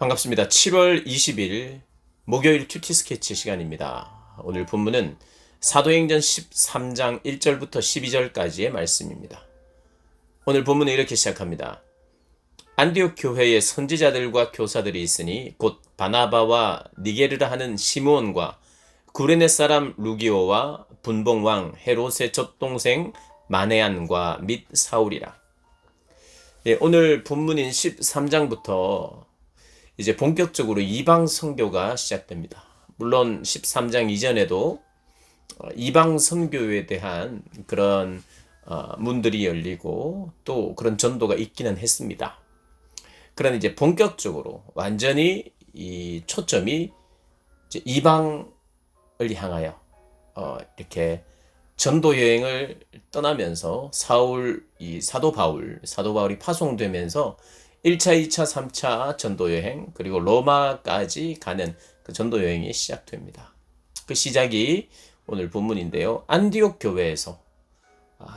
반갑습니다. 7월 20일 목요일 큐티 스케치 시간입니다. 오늘 본문은 사도행전 13장 1절부터 12절까지의 말씀입니다. 오늘 본문은 이렇게 시작합니다. 안디옥 교회에 선지자들과 교사들이 있으니 곧 바나바와 니게르라 하는 시므온과 구레네 사람 루기오와 분봉왕 헤롯의 젖동생 마네안과 및 사울이라. 오늘 본문인 13장부터 이제 본격적으로 이방 선교가 시작됩니다. 물론 13장 이전에도 이방 선교에 대한 그런 문들이 열리고 또 그런 전도가 있기는 했습니다. 그러나 이제 본격적으로 완전히 이 초점이 이제 이방을 향하여 이렇게 전도 여행을 떠나면서 사도 바울이 파송되면서 1차, 2차, 3차 전도여행, 그리고 로마까지 가는 그 전도여행이 시작됩니다. 그 시작이 오늘 본문인데요. 안디옥 교회에서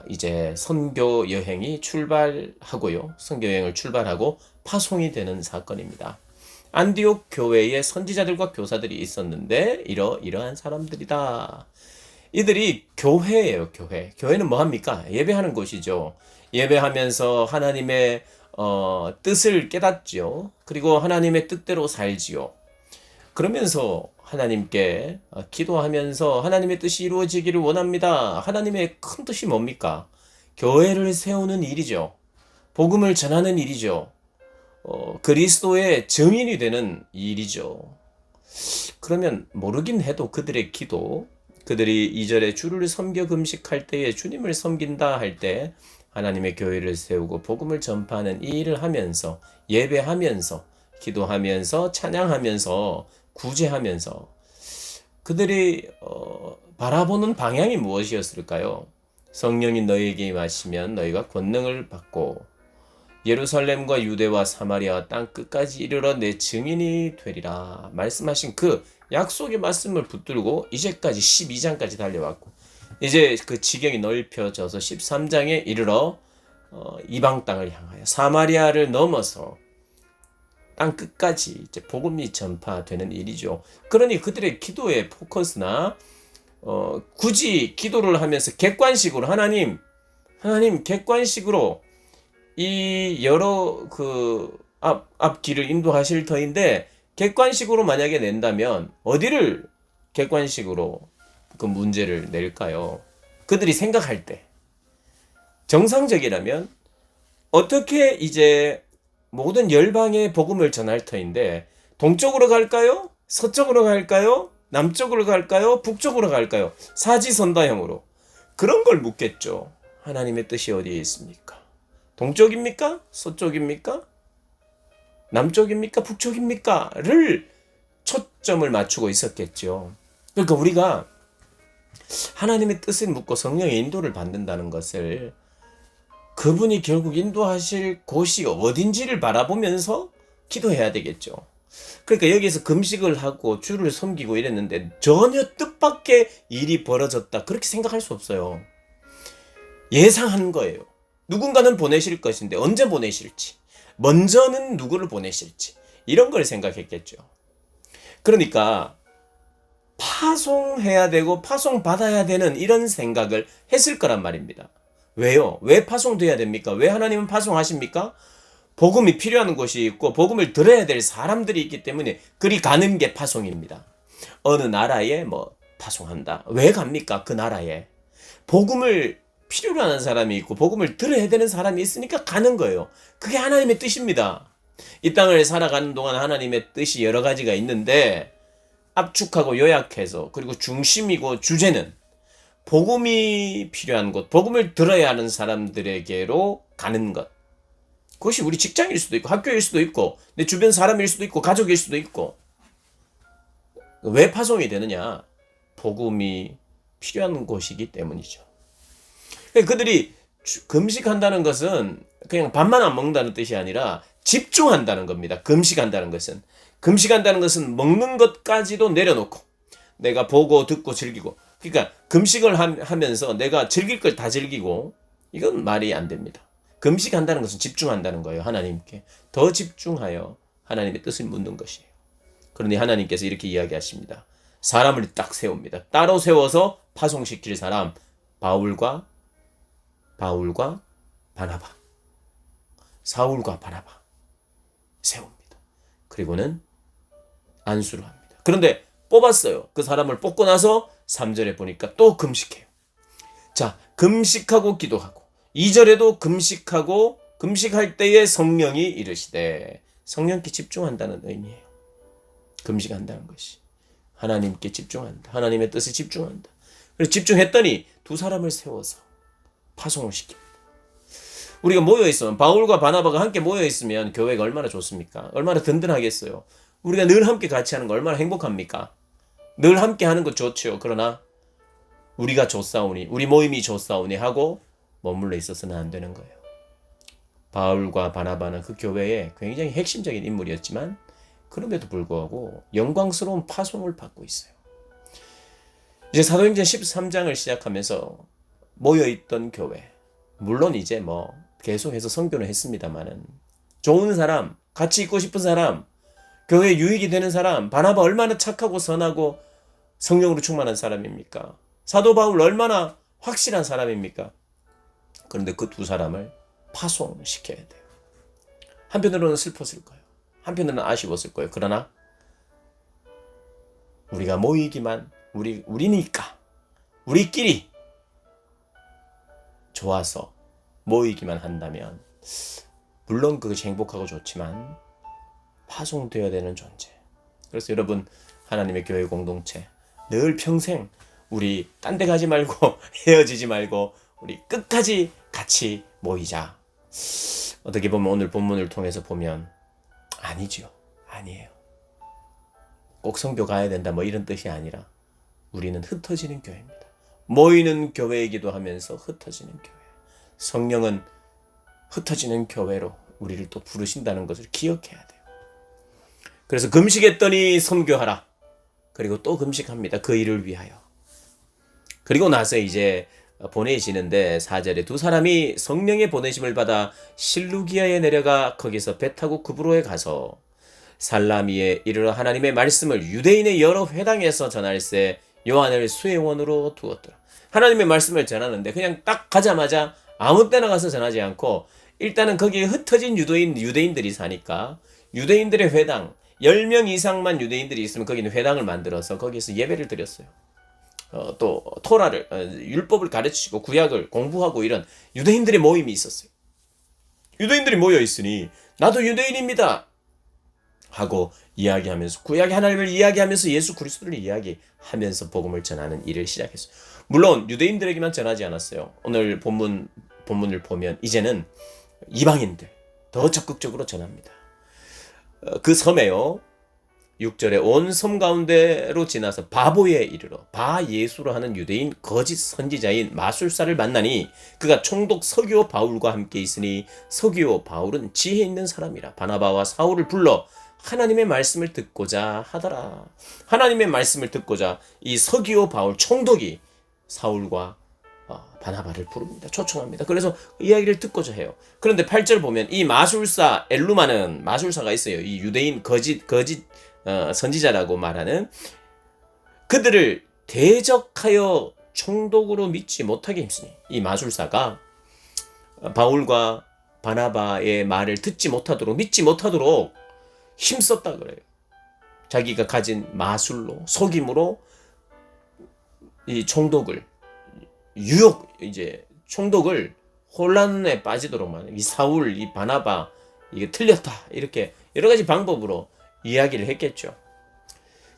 이제 선교 여행이 출발하고요. 선교 여행을 출발하고 파송이 되는 사건입니다. 안디옥 교회에 선지자들과 교사들이 있었는데 이러한 사람들이다. 이들이 교회예요, 교회. 교회는 뭐 합니까? 예배하는 곳이죠. 예배하면서 하나님의 뜻을 깨닫지요. 그리고 하나님의 뜻대로 살지요. 그러면서 하나님께 기도하면서 하나님의 뜻이 이루어지기를 원합니다. 하나님의 큰 뜻이 뭡니까? 교회를 세우는 일이죠. 복음을 전하는 일이죠. 그리스도의 증인이 되는 일이죠. 그러면 모르긴 해도 그들의 기도, 그들이 2절에 주를 섬겨 금식할 때에 주님을 섬긴다 할 때 하나님의 교회를 세우고 복음을 전파하는 이 일을 하면서 예배하면서 기도하면서 찬양하면서 구제하면서 그들이 바라보는 방향이 무엇이었을까요? 성령이 너희에게 임하시면 너희가 권능을 받고 예루살렘과 유대와 사마리아 땅 끝까지 이르러 내 증인이 되리라 말씀하신 그 약속의 말씀을 붙들고 이제까지 12장까지 달려왔고 이제 그 지경이 넓혀져서 13장에 이르러 이방 땅을 향하여 사마리아를 넘어서 땅 끝까지 이제 복음이 전파되는 일이죠. 그러니 그들의 기도의 포커스나 굳이 기도를 하면서 객관식으로 하나님 객관식으로 이 여러 그 앞길을 인도하실 터인데 객관식으로 만약에 낸다면 어디를 객관식으로 그 문제를 낼까요? 그들이 생각할 때 정상적이라면 어떻게 이제 모든 열방의 복음을 전할 터인데 동쪽으로 갈까요? 서쪽으로 갈까요? 남쪽으로 갈까요? 북쪽으로 갈까요? 사지선다형으로 그런 걸 묻겠죠. 하나님의 뜻이 어디에 있습니까? 동쪽입니까? 서쪽입니까? 남쪽입니까? 북쪽입니까? 를 초점을 맞추고 있었겠죠. 그러니까 우리가 하나님의 뜻을 묻고 성령의 인도를 받는다는 것을 그분이 결국 인도하실 곳이 어딘지를 바라보면서 기도해야 되겠죠. 그러니까 여기에서 금식을 하고 주를 섬기고 이랬는데 전혀 뜻밖의 일이 벌어졌다. 그렇게 생각할 수 없어요. 예상한 거예요. 누군가는 보내실 것인데 언제 보내실지, 먼저는 누구를 보내실지 이런 걸 생각했겠죠. 그러니까 파송해야 되고 파송받아야 되는 이런 생각을 했을 거란 말입니다. 왜요? 왜 파송돼야 됩니까? 왜 하나님은 파송하십니까? 복음이 필요한 곳이 있고 복음을 들어야 될 사람들이 있기 때문에 그리 가는 게 파송입니다. 어느 나라에 파송한다. 왜 갑니까? 그 나라에. 복음을 필요로 하는 사람이 있고 복음을 들어야 되는 사람이 있으니까 가는 거예요. 그게 하나님의 뜻입니다. 이 땅을 살아가는 동안 하나님의 뜻이 여러 가지가 있는데 압축하고 요약해서 그리고 중심이고 주제는 복음이 필요한 곳, 복음을 들어야 하는 사람들에게로 가는 것. 그것이 우리 직장일 수도 있고 학교일 수도 있고 내 주변 사람일 수도 있고 가족일 수도 있고. 왜 파송이 되느냐? 복음이 필요한 곳이기 때문이죠. 그들이 금식한다는 것은 그냥 밥만 안 먹는다는 뜻이 아니라 집중한다는 겁니다. 금식한다는 것은 먹는 것까지도 내려놓고 내가 보고 듣고 즐기고, 그러니까 금식을 하면서 내가 즐길 걸 다 즐기고, 이건 말이 안 됩니다. 금식한다는 것은 집중한다는 거예요. 하나님께 더 집중하여 하나님의 뜻을 묻는 것이에요. 그러니 하나님께서 이렇게 이야기하십니다. 사람을 딱 세웁니다. 따로 세워서 파송시킬 사람, 바울과 바나바, 사울과 바나바 세웁니다. 그리고는 안수를 합니다. 그런데 뽑았어요. 그 사람을 뽑고 나서 3절에 보니까 또 금식해요. 자, 금식하고 기도하고 2절에도 금식할 때에 성령이 이르시되, 성령께 집중한다는 의미예요. 금식한다는 것이 하나님께 집중한다. 하나님의 뜻에 집중한다. 그래서 집중했더니 두 사람을 세워서 파송을 시킵니다. 우리가 모여있으면, 바울과 바나바가 함께 모여있으면 교회가 얼마나 좋습니까? 얼마나 든든하겠어요. 우리가 늘 함께 같이 하는 거 얼마나 행복합니까? 늘 함께 하는 것 좋죠. 그러나 우리가 좋사오니, 우리 모임이 좋사오니 하고 머물러 있어서는 안 되는 거예요. 바울과 바나바는 그 교회에 굉장히 핵심적인 인물이었지만 그럼에도 불구하고 영광스러운 파송을 받고 있어요. 이제 사도행전 13장을 시작하면서 모여있던 교회, 물론 이제 계속해서 선교를 했습니다만은, 좋은 사람, 같이 있고 싶은 사람, 교회에 유익이 되는 사람, 바나바 얼마나 착하고 선하고 성령으로 충만한 사람입니까? 사도 바울 얼마나 확실한 사람입니까? 그런데 그 두 사람을 파송시켜야 돼요. 한편으로는 슬펐을 거예요. 한편으로는 아쉬웠을 거예요. 그러나 우리가 모이기만, 우리니까, 우리끼리 좋아서 모이기만 한다면, 물론 그것이 행복하고 좋지만 파송되어야 되는 존재. 그래서 여러분, 하나님의 교회 공동체 늘 평생 우리 딴 데 가지 말고 헤어지지 말고 우리 끝까지 같이 모이자. 어떻게 보면 오늘 본문을 통해서 보면 아니죠. 아니에요. 꼭 선교 가야 된다 이런 뜻이 아니라 우리는 흩어지는 교회입니다. 모이는 교회이기도 하면서 흩어지는 교회. 성령은 흩어지는 교회로 우리를 또 부르신다는 것을 기억해야 돼요. 그래서 금식했더니 선교하라. 그리고 또 금식합니다. 그 일을 위하여. 그리고 나서 이제 보내시는데 4절에 두 사람이 성령의 보내심을 받아 실루기아에 내려가 거기서 배 타고 구브로에 가서 살라미에 이르러 하나님의 말씀을 유대인의 여러 회당에서 전할세 요한을 수혜원으로 두었더라. 하나님의 말씀을 전하는데 그냥 딱 가자마자 아무 때나 가서 전하지 않고, 일단은 거기에 흩어진 유대인들이 사니까 유대인들의 회당, 10명 이상만 유대인들이 있으면 거기는 회당을 만들어서 거기에서 예배를 드렸어요. 또 토라를, 율법을 가르치고 구약을 공부하고 이런 유대인들의 모임이 있었어요. 유대인들이 모여 있으니 나도 유대인입니다 하고 이야기하면서, 구약의 하나님을 이야기하면서 예수 그리스도를 이야기하면서 복음을 전하는 일을 시작했어요. 물론 유대인들에게만 전하지 않았어요. 오늘 본문을 보면 이제는 이방인들 더 적극적으로 전합니다. 그 섬에요, 6절에 온 섬 가운데로 지나서 바보에 이르러 바 예수로 하는 유대인 거짓 선지자인 마술사를 만나니 그가 총독 서기오 바울과 함께 있으니 서기오 바울은 지혜 있는 사람이라 바나바와 사울을 불러 하나님의 말씀을 듣고자 하더라. 하나님의 말씀을 듣고자 이 서기오 바울 총독이 사울과 바나바를 부릅니다. 초청합니다. 그래서 이야기를 듣고자 해요. 그런데 8절 보면 이 마술사 엘루마는 마술사가 있어요. 이 유대인 거짓 선지자라고 말하는 그들을 대적하여 총독으로 믿지 못하게 힘쓰니 이 마술사가 바울과 바나바의 말을 듣지 못하도록, 믿지 못하도록 힘썼다 그래요. 자기가 가진 마술로, 속임으로 이 총독을 총독을 혼란에 빠지도록 이 사울, 이 바나바 이게 틀렸다 이렇게 여러 가지 방법으로 이야기를 했겠죠.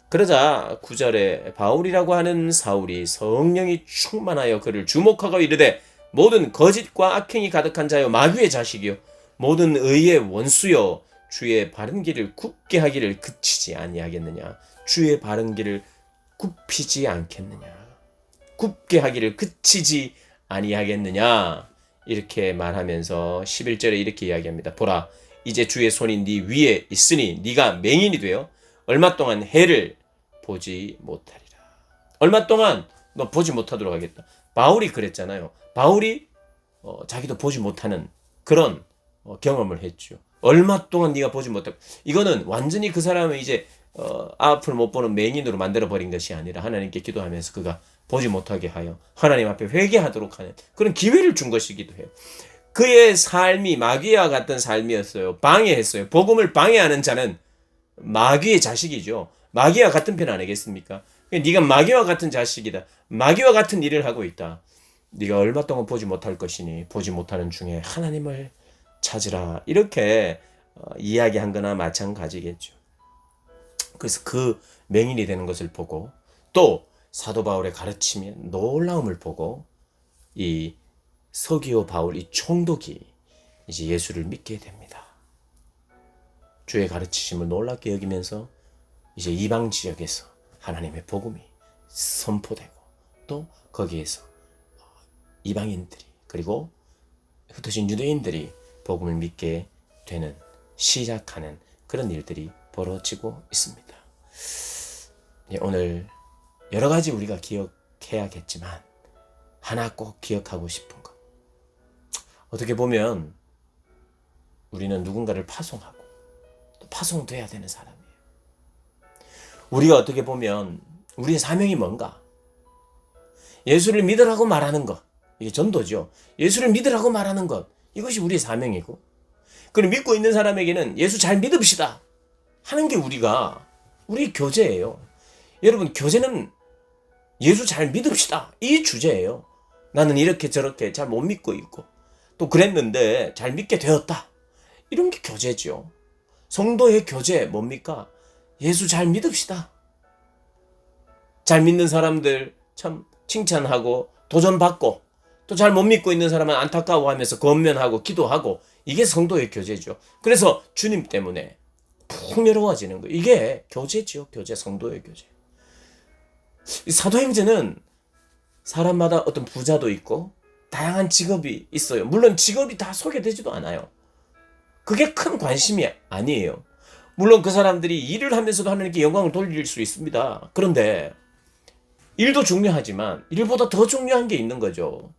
그러자 9절에 바울이라고 하는 사울이 성령이 충만하여 그를 주목하고 이르되 모든 거짓과 악행이 가득한 자여 마귀의 자식이요 모든 의의 원수여 주의 바른 길을 굽게 하기를 그치지 아니하겠느냐. 주의 바른 길을 굽히지 않겠느냐. 굽게 하기를 그치지 아니하겠느냐. 이렇게 말하면서 11절에 이렇게 이야기합니다. 보라 이제 주의 손이 네 위에 있으니 네가 맹인이 되어 얼마 동안 해를 보지 못하리라. 얼마 동안 너 보지 못하도록 하겠다. 바울이 그랬잖아요. 바울이 자기도 보지 못하는 그런 경험을 했죠. 얼마 동안 네가 보지 못하고. 이거는 완전히 그 사람은 이제 앞을 못 보는 맹인으로 만들어 버린 것이 아니라 하나님께 기도하면서 그가 보지 못하게 하여 하나님 앞에 회개하도록 하는 그런 기회를 준 것이기도 해요. 그의 삶이 마귀와 같은 삶이었어요. 방해했어요. 복음을 방해하는 자는 마귀의 자식이죠. 마귀와 같은 편 아니겠습니까? 네가 마귀와 같은 자식이다. 마귀와 같은 일을 하고 있다. 네가 얼마 동안 보지 못할 것이니 보지 못하는 중에 하나님을 찾으라. 이렇게 이야기한 거나 마찬가지겠죠. 그래서 그 맹인이 되는 것을 보고 또 사도 바울의 가르침에 놀라움을 보고 이 서기오 바울 이 총독이 이제 예수를 믿게 됩니다. 주의 가르치심을 놀랍게 여기면서 이제 이방 지역에서 하나님의 복음이 선포되고 또 거기에서 이방인들이 그리고 흩어진 유대인들이 복음을 믿게 되는 시작하는 그런 일들이 벌어지고 있습니다. 오늘 여러 가지 우리가 기억해야겠지만 하나 꼭 기억하고 싶은 것. 어떻게 보면 우리는 누군가를 파송하고 또 파송돼야 되는 사람이에요. 우리가 어떻게 보면 우리의 사명이 뭔가? 예수를 믿으라고 말하는 것. 이게 전도죠. 예수를 믿으라고 말하는 것. 이것이 우리의 사명이고. 그럼 믿고 있는 사람에게는 예수 잘 믿읍시다 하는 게 우리 교제예요. 여러분, 교제는 예수 잘 믿읍시다 이 주제예요. 나는 이렇게 저렇게 잘 못 믿고 있고 또 그랬는데 잘 믿게 되었다. 이런 게 교제죠. 성도의 교제 뭡니까? 예수 잘 믿읍시다. 잘 믿는 사람들 참 칭찬하고 도전받고 또 잘 못 믿고 있는 사람은 안타까워하면서 권면하고 기도하고 이게 성도의 교제죠. 그래서 주님 때문에 풍요로워지는 거예요. 이게 교제죠. 교제, 성도의 교제. 사도행전은 사람마다 어떤 부자도 있고 다양한 직업이 있어요. 물론 직업이 다 소개되지도 않아요. 그게 큰 관심이 아니에요. 물론 그 사람들이 일을 하면서도 하나님께 영광을 돌릴 수 있습니다. 그런데 일도 중요하지만 일보다 더 중요한 게 있는 거죠.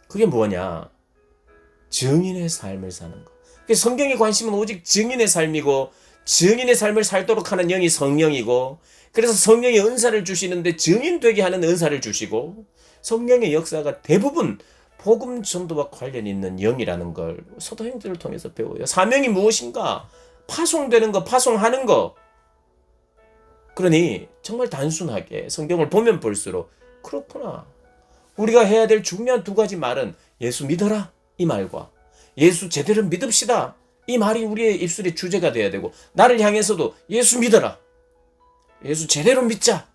그게 뭐냐? 증인의 삶을 사는 거. 성경의 관심은 오직 증인의 삶이고 증인의 삶을 살도록 하는 영이 성령이고 그래서 성령의 은사를 주시는데 증인 되게 하는 은사를 주시고 성령의 역사가 대부분 복음 전도와 관련 있는 영이라는 걸 사도행전을 통해서 배워요. 사명이 무엇인가? 파송되는 거, 파송하는 거. 그러니 정말 단순하게 성경을 보면 볼수록 그렇구나. 우리가 해야 될 중요한 두 가지 말은 예수 믿어라 이 말과 예수 제대로 믿읍시다 이 말이 우리의 입술의 주제가 돼야 되고 나를 향해서도 예수 믿어라. 예수 제대로 믿자.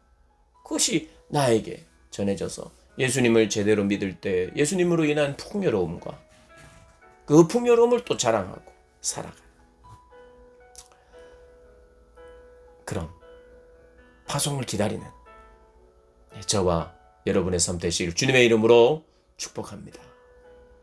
그것이 나에게 전해져서 예수님을 제대로 믿을 때 예수님으로 인한 풍요로움과 그 풍요로움을 또 자랑하고 살아가요. 그런 파송을 기다리는 저와 여러분의 삶 되시길 주님의 이름으로 축복합니다.